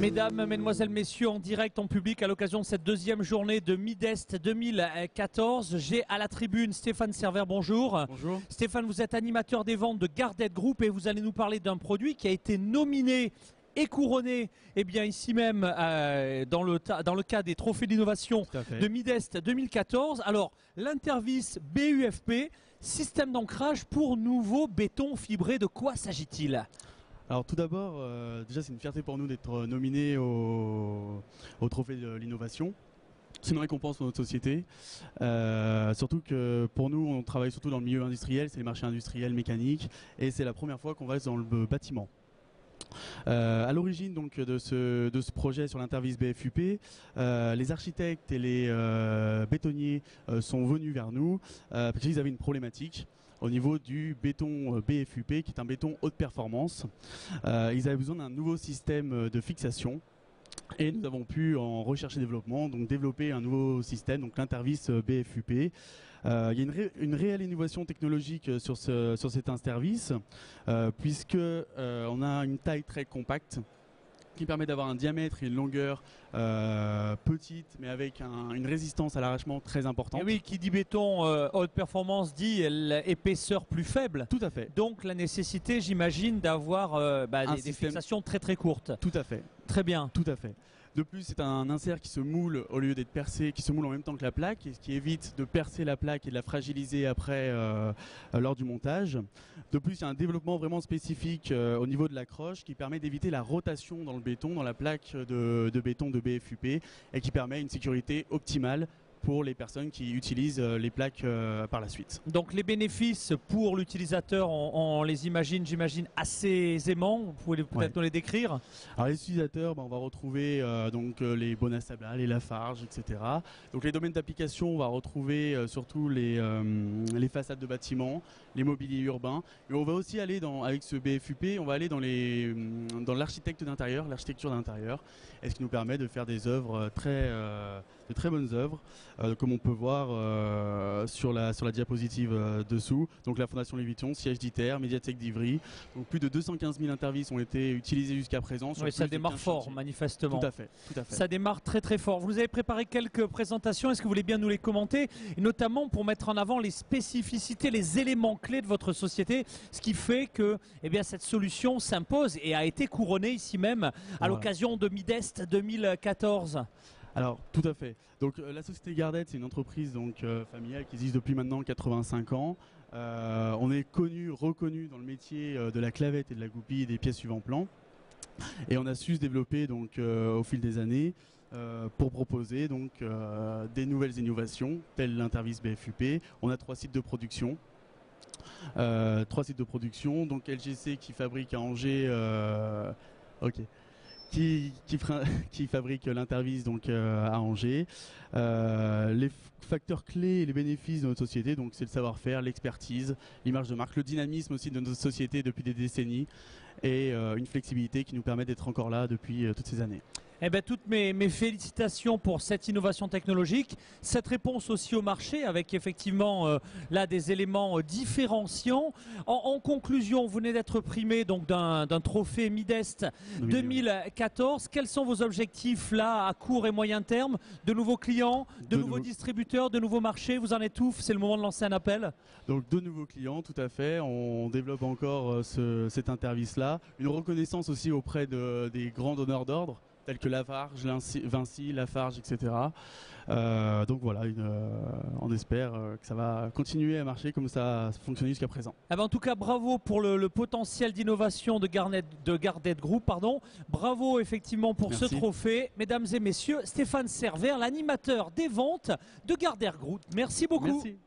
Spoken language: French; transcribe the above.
Mesdames, Mesdemoiselles, Messieurs, en direct, en public, à l'occasion de cette deuxième journée de Midest 2014, j'ai à la tribune Stéphane Server, bonjour. Bonjour. Stéphane, vous êtes animateur des ventes de Gardette Group et vous allez nous parler d'un produit qui a été nominé et couronné, eh bien ici même dans le cas des trophées d'innovation de Midest 2014. Alors, l'Intervis BUFP, système d'ancrage pour nouveau béton fibré, de quoi s'agit-il ? Alors tout d'abord, déjà c'est une fierté pour nous d'être nominés au trophée de l'innovation. C'est une récompense pour notre société, surtout que pour nous on travaille surtout dans le milieu industriel, c'est les marchés industriels mécaniques et c'est la première fois qu'on va dans le bâtiment. À l'origine donc de ce projet sur l'Intervis BFUP, les architectes et les bétonniers sont venus vers nous parce qu'ils avaient une problématique au niveau du béton BFUP qui est un béton haute performance. Ils avaient besoin d'un nouveau système de fixation. Et nous avons pu, en recherche et développement, donc développer un nouveau système, donc l'Intervis BFUP. Il y a une réelle innovation technologique sur cet Intervis, puisque on a une taille très compacte qui permet d'avoir un diamètre et une longueur petite, mais avec une résistance à l'arrachement très importante. Et oui, qui dit béton haute performance dit l'épaisseur plus faible. Tout à fait. Donc la nécessité, j'imagine, d'avoir des fixations très très courtes. Tout à fait. Très bien. Tout à fait. De plus, c'est un insert qui se moule au lieu d'être percé, qui se moule en même temps que la plaque, et ce qui évite de percer la plaque et de la fragiliser après lors du montage. De plus, il y a un développement vraiment spécifique au niveau de l'accroche qui permet d'éviter la rotation dans le béton, dans la plaque de béton de BFUP, et qui permet une sécurité optimale pour les personnes qui utilisent les plaques par la suite. Donc les bénéfices pour l'utilisateur, on les imagine, j'imagine, assez aisément. Vous pouvez peut-être nous les décrire? Alors les utilisateurs, on va retrouver les Bonas Sabla, les Lafarge, etc. Donc les domaines d'application, on va retrouver surtout les façades de bâtiments, les mobiliers urbains. Et on va aussi aller avec ce BFUP, on va aller dans l'architecture d'intérieur, et ce qui nous permet de faire des œuvres de très bonnes œuvres. Comme on peut voir sur la diapositive dessous. Donc la Fondation Louis Vuitton, siège d'ITER, médiathèque d'Ivry. Donc plus de 215 000 Intervis ont été utilisés jusqu'à présent. Oui, ça démarre fort, manifestement. Tout à fait. Ça démarre très très fort. Vous nous avez préparé quelques présentations, est-ce que vous voulez bien nous les commenter? Et notamment pour mettre en avant les spécificités, les éléments clés de votre société, ce qui fait que cette solution s'impose et a été couronnée ici même à l'occasion de Midest 2014. Alors, tout à fait. Donc, la société Gardette, c'est une entreprise familiale qui existe depuis maintenant 85 ans. On est reconnu dans le métier de la clavette et de la goupille et des pièces suivant plan. Et on a su se développer au fil des années pour proposer des nouvelles innovations, telles l'Intervis BFUP. On a 3 sites de production. Donc LGC qui fabrique à Angers. Qui fabrique l'Intervis à Angers. Les facteurs clés et les bénéfices de notre société, c'est le savoir-faire, l'expertise, l'image de marque, le dynamisme aussi de notre société depuis des décennies et une flexibilité qui nous permet d'être encore là depuis toutes ces années. Toutes mes félicitations pour cette innovation technologique, cette réponse aussi au marché avec effectivement là des éléments différenciants. En conclusion, vous venez d'être primé d'un trophée Midest 2014. Quels sont vos objectifs là à court et moyen terme? De nouveaux clients, de nouveaux distributeurs, de nouveaux marchés? Vous en êtes où? C'est le moment de lancer un appel. Donc de nouveaux clients, tout à fait. On développe encore cet Intervis là. Une reconnaissance aussi auprès des grands donneurs d'ordre, tels que Lafarge, Vinci, Lafarge, etc. Donc voilà, on espère que ça va continuer à marcher comme ça a fonctionné jusqu'à présent. En tout cas, bravo pour le potentiel d'innovation de Gardette Group. Bravo effectivement pour ce trophée. Mesdames et messieurs, Stéphane Server, l'animateur des ventes de Gardette Group. Merci beaucoup. Merci.